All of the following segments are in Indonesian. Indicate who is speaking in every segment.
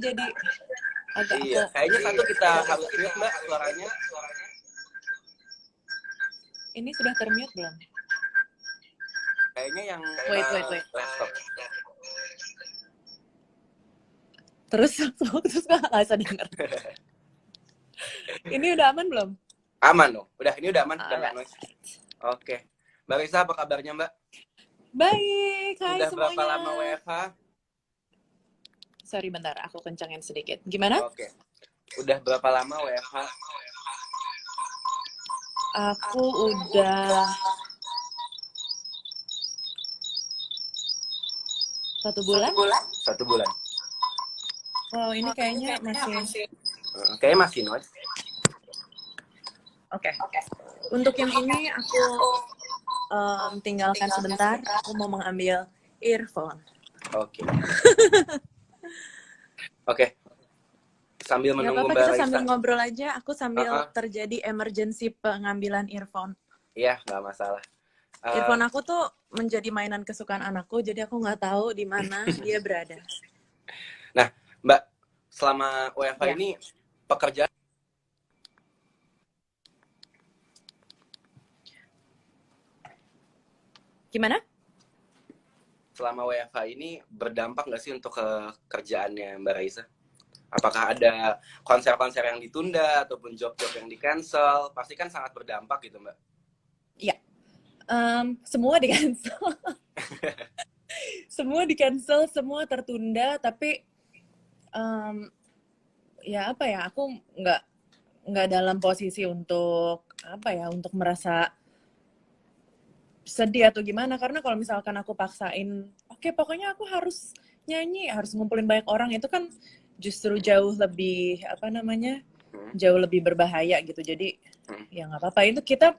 Speaker 1: jadi agak
Speaker 2: Iya, kayaknya satu kita harus mute Mbak suaranya.
Speaker 1: Ini sudah termute belum?
Speaker 2: Kayaknya yang
Speaker 1: Wait.
Speaker 2: laptop.
Speaker 1: Terus nggak bisa denger. Ini udah aman belum?
Speaker 2: Aman dong. Udah, ini udah aman, udah nggak
Speaker 1: Alright.
Speaker 2: noise. Oke. Mbak Risa, apa kabarnya Mbak?
Speaker 1: Baik, hai
Speaker 2: Udah
Speaker 1: semuanya.
Speaker 2: berapa lama WFH?
Speaker 1: Sorry bentar, aku kencangin sedikit. Gimana?
Speaker 2: Oke. Udah berapa lama WFH?
Speaker 1: Aku udah 1 bulan.
Speaker 2: 1 bulan.
Speaker 1: Wow, ini kayaknya masih.
Speaker 2: Kayaknya masih noise.
Speaker 1: Oke. Untuk yang ini aku tinggalkan sebentar. Aku mau mengambil earphone.
Speaker 2: Oke. Oke. Sambil
Speaker 1: Nggak
Speaker 2: menunggu
Speaker 1: apa-apa,
Speaker 2: Mbak
Speaker 1: kita
Speaker 2: Raisa.
Speaker 1: sambil ngobrol aja. Aku sambil terjadi emergency pengambilan earphone.
Speaker 2: Iya, nggak masalah.
Speaker 1: Earphone aku tuh menjadi mainan kesukaan anakku, jadi aku nggak tahu di mana dia berada.
Speaker 2: Nah, Mbak, selama WFH
Speaker 1: Ya.
Speaker 2: ini pekerjaan
Speaker 1: Gimana?
Speaker 2: selama WFH ini berdampak nggak sih untuk kerjaannya Mbak Raisa? Apakah ada konser-konser yang ditunda ataupun job-job yang di-cancel? Pasti kan sangat berdampak gitu, Mbak.
Speaker 1: Iya. Semua di-cancel. Semua di-cancel, semua tertunda, tapi ya apa ya, aku nggak dalam posisi untuk apa ya, untuk merasa sedih atau gimana, karena kalau misalkan aku paksain, oke, pokoknya aku harus nyanyi, harus ngumpulin banyak orang, itu kan justru jauh lebih apa namanya, jauh lebih berbahaya gitu. Jadi ya nggak apa-apa. Itu kita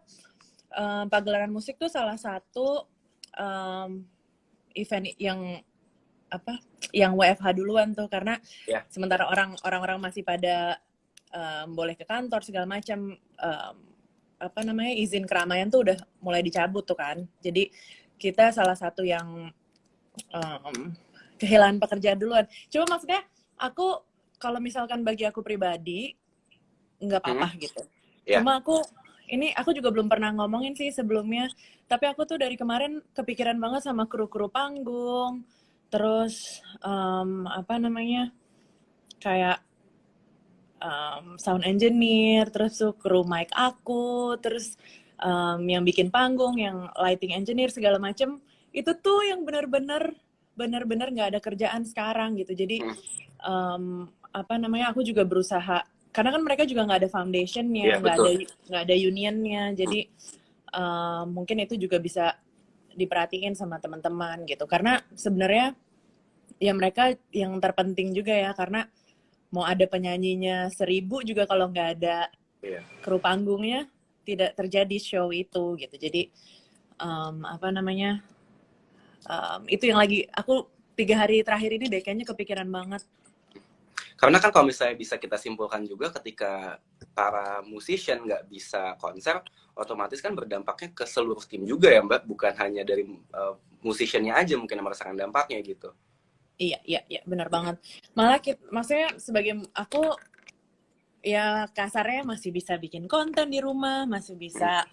Speaker 1: pagelaran musik tuh salah satu event yang apa, yang WFH duluan tuh, karena sementara orang-orang masih pada boleh ke kantor segala macam, apa namanya, izin keramaian tuh udah mulai dicabut tuh kan. Jadi kita salah satu yang kehilangan pekerjaan duluan. Cuma maksudnya aku, kalau misalkan bagi aku pribadi nggak apa-apa gitu. Cuma aku juga belum pernah ngomongin sih sebelumnya, tapi aku tuh dari kemarin kepikiran banget sama kru-kru panggung, terus apa namanya, kayak sound engineer, terus tuh kru mic aku, terus yang bikin panggung, yang lighting engineer segala macem, itu tuh yang benar-benar nggak ada kerjaan sekarang gitu. Jadi apa namanya, aku juga berusaha, karena kan mereka juga nggak ada foundationnya, nggak ada unionnya, jadi mungkin itu juga bisa diperhatiin sama teman-teman gitu, karena sebenarnya ya mereka yang terpenting juga ya, karena mau ada penyanyinya 1000 juga kalau nggak ada kru panggungnya, tidak terjadi show itu gitu. Jadi apa namanya, itu yang lagi aku 3 hari terakhir ini deh kayaknya kepikiran banget.
Speaker 2: Karena kan kalau misalnya bisa kita simpulkan juga, ketika para musician nggak bisa konser, otomatis kan berdampaknya ke seluruh tim juga ya Mbak, bukan hanya dari musiciannya aja mungkin yang merasakan dampaknya gitu.
Speaker 1: Iya, benar banget. Malah maksudnya sebagai aku, ya kasarnya masih bisa bikin konten di rumah, masih bisa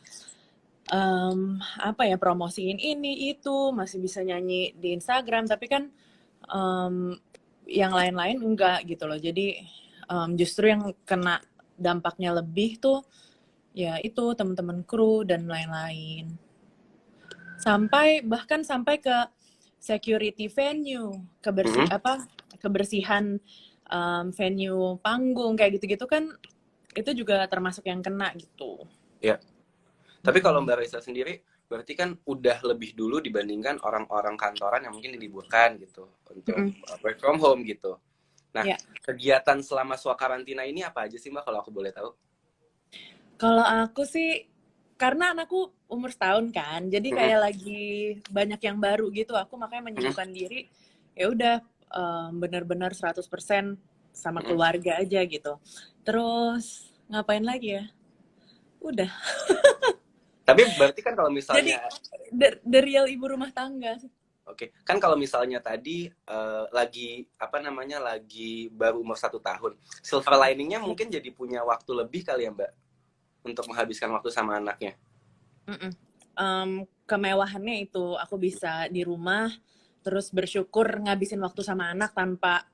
Speaker 1: apa ya, promosiin ini itu, masih bisa nyanyi di Instagram, tapi kan yang lain-lain enggak gitu loh. Jadi justru yang kena dampaknya lebih tuh ya itu teman-teman kru dan lain-lain. Bahkan sampai ke security venue, kebersihan venue panggung kayak gitu-gitu kan, itu juga termasuk yang kena gitu.
Speaker 2: Ya. Tapi kalau Mbak Raisa sendiri berarti kan udah lebih dulu dibandingkan orang-orang kantoran yang mungkin diliburkan gitu untuk work from home gitu. Nah, kegiatan selama swakarantina ini apa aja sih Mbak, kalau aku boleh tahu?
Speaker 1: Kalau aku sih, karena anakku umur 1 tahun kan, jadi kayak lagi banyak yang baru gitu, aku makanya menyibukkan diri, ya udah benar-benar 100% sama keluarga aja gitu. Terus ngapain lagi ya? Udah.
Speaker 2: Tapi berarti kan kalau misalnya
Speaker 1: jadi the real ibu rumah tangga.
Speaker 2: Oke, kan kalau misalnya tadi lagi apa namanya lagi baru umur 1 tahun, silver liningnya mungkin jadi punya waktu lebih kali ya Mbak untuk menghabiskan waktu sama anaknya.
Speaker 1: Kemewahannya itu aku bisa di rumah terus bersyukur ngabisin waktu sama anak tanpa,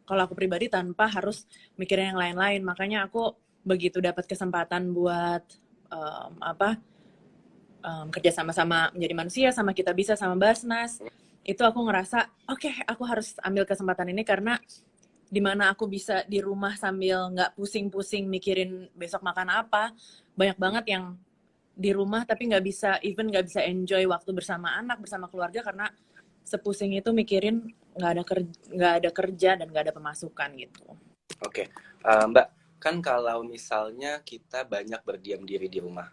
Speaker 1: kalau aku pribadi tanpa harus mikirin yang lain-lain. Makanya aku begitu dapat kesempatan buat kerja sama-sama menjadi manusia sama Kita Bisa sama Basnas, itu aku ngerasa oke, aku harus ambil kesempatan ini karena dimana aku bisa di rumah sambil nggak pusing-pusing mikirin besok makan apa. Banyak banget yang di rumah tapi nggak bisa enjoy waktu bersama anak, bersama keluarga karena sepusing itu mikirin nggak ada kerja dan nggak ada pemasukan gitu.
Speaker 2: Oke. Mbak, kan kalau misalnya kita banyak berdiam diri di rumah,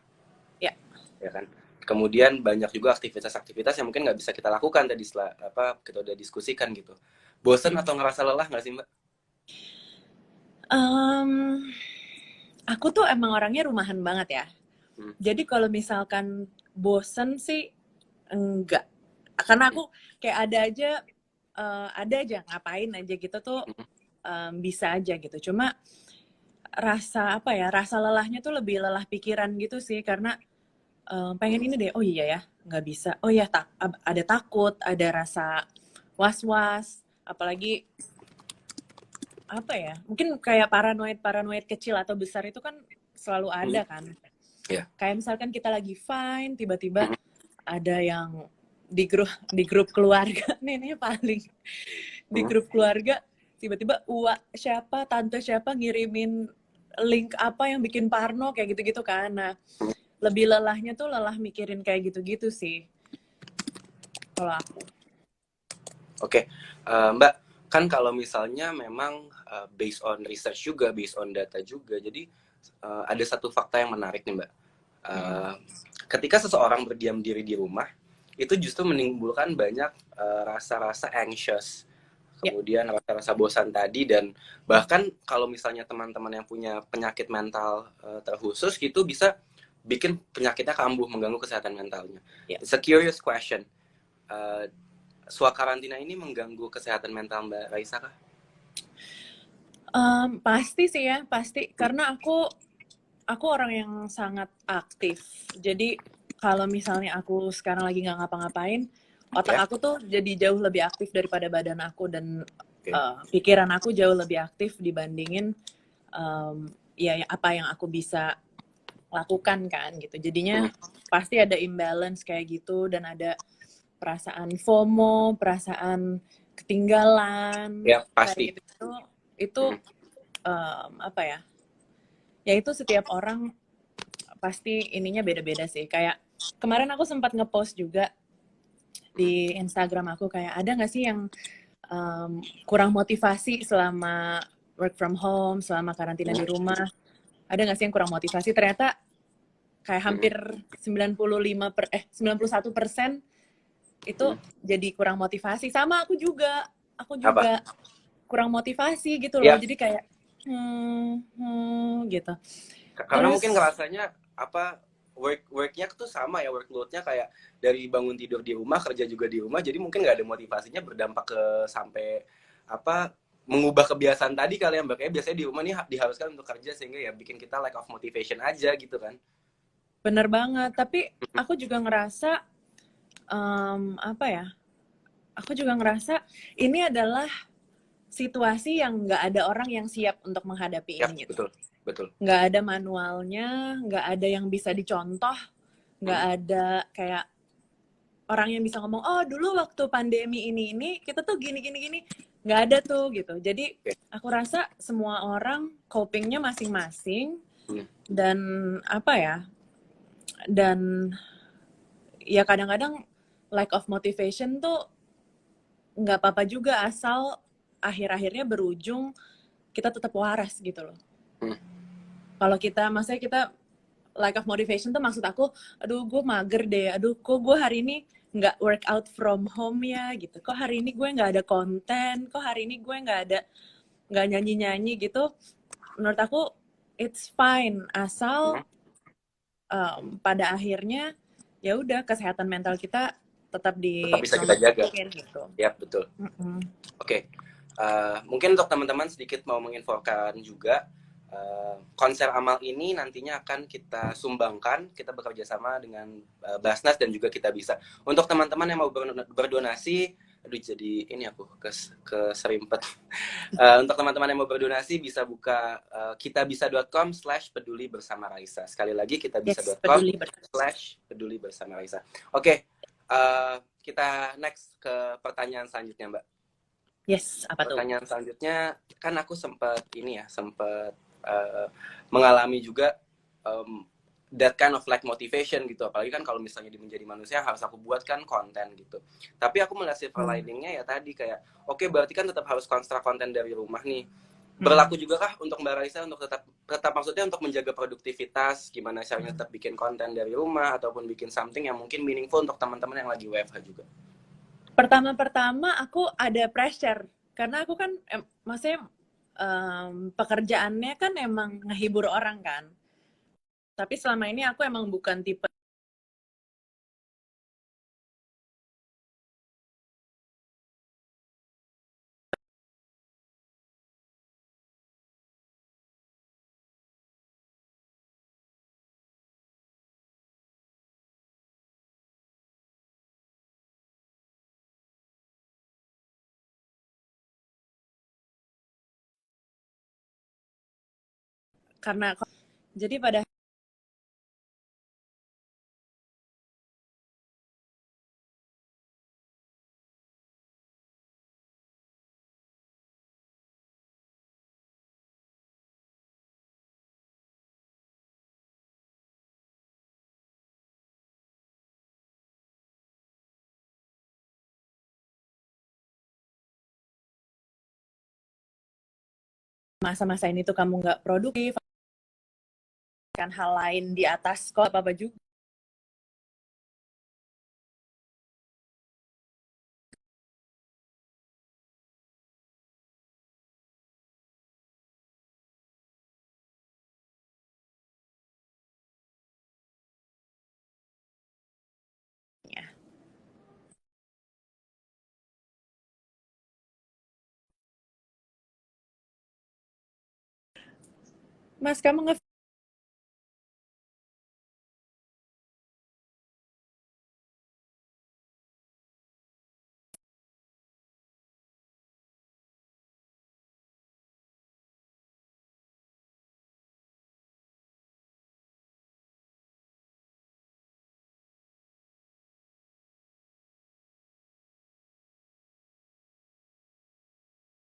Speaker 2: ya kan, kemudian banyak juga aktivitas-aktivitas yang mungkin nggak bisa kita lakukan tadi setelah kita udah diskusikan gitu. Bosen atau ngerasa lelah nggak sih Mbak?
Speaker 1: Aku tuh emang orangnya rumahan banget ya. Jadi kalau misalkan bosen sih enggak, karena aku kayak ada aja ngapain aja gitu tuh bisa aja gitu. Cuma rasa lelahnya tuh lebih lelah pikiran gitu sih, karena pengen ini deh, oh iya ya nggak bisa, oh ya ada takut, ada rasa was-was, apalagi mungkin kayak paranoid kecil atau besar itu kan selalu ada kan. Kayak misalkan kita lagi fine, tiba-tiba ada yang di grup keluarga, ini paling di grup keluarga tiba-tiba tante siapa ngirimin link apa yang bikin parno kayak gitu-gitu kan. Nah, lebih lelahnya tuh lelah mikirin kayak gitu-gitu sih kalau aku.
Speaker 2: Oke. Mbak, kan kalau misalnya memang based on research juga, based on data juga, jadi ada satu fakta yang menarik nih Mbak. Ketika seseorang berdiam diri di rumah, itu justru menimbulkan banyak rasa-rasa anxious, kemudian rasa-rasa bosan tadi, dan bahkan kalau misalnya teman-teman yang punya penyakit mental terkhusus gitu bisa bikin penyakitnya kambuh, mengganggu kesehatan mentalnya. It's a curious question. Swakarantina ini mengganggu kesehatan mental Mbak Raisa kah?
Speaker 1: Pasti sih ya, pasti. Karena aku orang yang sangat aktif. Jadi kalau misalnya aku sekarang lagi nggak ngapa-ngapain, otak aku tuh jadi jauh lebih aktif daripada badan aku, dan pikiran aku jauh lebih aktif dibandingin apa yang aku bisa lakukan kan gitu. Jadinya pasti ada imbalance kayak gitu, dan ada perasaan FOMO, perasaan ketinggalan.
Speaker 2: Ya, pasti.
Speaker 1: Kayak gitu. Itu ya itu setiap orang pasti ininya beda-beda sih. Kayak kemarin aku sempat ngepost juga di Instagram aku, kayak ada nggak sih yang kurang motivasi selama work from home, selama karantina di rumah? Ada nggak sih yang kurang motivasi? Ternyata kayak hampir 91% itu jadi kurang motivasi. Sama aku juga kurang motivasi gitu loh. Jadi kayak gitu.
Speaker 2: Karena mungkin ngerasanya worknya tuh sama ya, workloadnya kayak dari bangun tidur di rumah, kerja juga di rumah, jadi mungkin nggak ada motivasinya, berdampak ke sampai mengubah kebiasaan tadi kali ya Mbak. Kayak biasanya di rumah nih diharuskan untuk kerja, sehingga ya bikin kita lack of motivation aja gitu kan.
Speaker 1: Bener banget, tapi aku juga ngerasa aku juga ngerasa ini adalah situasi yang nggak ada orang yang siap untuk menghadapi ini gitu.
Speaker 2: Betul.
Speaker 1: Nggak ada manualnya, nggak ada yang bisa dicontoh, nggak ada kayak orang yang bisa ngomong, oh dulu waktu pandemi ini kita tuh gini, nggak ada tuh gitu. Jadi aku rasa semua orang copingnya masing-masing, dan dan ya kadang-kadang lack of motivation tuh nggak apa-apa juga, asal akhir-akhirnya berujung kita tetap waras gitu loh. Kalau maksudnya kita lack of motivation tuh maksud aku, aduh gue mager deh, aduh kok gue hari ini nggak workout from home ya gitu, kok hari ini gue nggak ada konten, kok hari ini gue nggak nyanyi gitu. Menurut aku it's fine, asal pada akhirnya ya udah kesehatan mental kita tetap
Speaker 2: bisa
Speaker 1: nomor
Speaker 2: kita jaga.
Speaker 1: gitu.
Speaker 2: Ya, betul. Oke. Mungkin untuk teman-teman sedikit mau menginfokan juga, konser Amal ini nantinya akan kita sumbangkan, kita bekerja sama dengan Basnas dan juga Kita Bisa. Untuk teman-teman yang mau berdonasi, aduh jadi ini aku keserimpet. Untuk teman-teman yang mau berdonasi bisa buka kitabisa.com/peduli bersama Raisa. Sekali lagi kitabisa.com/peduli bersama Raisa. Oke, kita next ke pertanyaan selanjutnya, Mbak.
Speaker 1: Yes, apa tuh?
Speaker 2: Pertanyaan selanjutnya, kan aku sempat mengalami juga that kind of like motivation gitu, apalagi kan kalau misalnya menjadi manusia harus aku buatkan konten gitu. Tapi aku melihat silver liningnya ya tadi kayak oke, berarti kan tetap harus konstruk konten dari rumah nih. Berlaku juga kah untuk Mbak Raisa untuk tetap maksudnya untuk menjaga produktivitas, gimana caranya tetap bikin konten dari rumah ataupun bikin something yang mungkin meaningful untuk teman-teman yang lagi WFH juga?
Speaker 1: Pertama-pertama aku ada pressure karena aku kan maksudnya pekerjaannya kan emang ngehibur orang kan. Tapi selama ini aku emang bukan tipe karena jadi pada masa-masa ini tuh kamu nggak produktif, kan hal lain di atas kok apa juga. Mas, kamu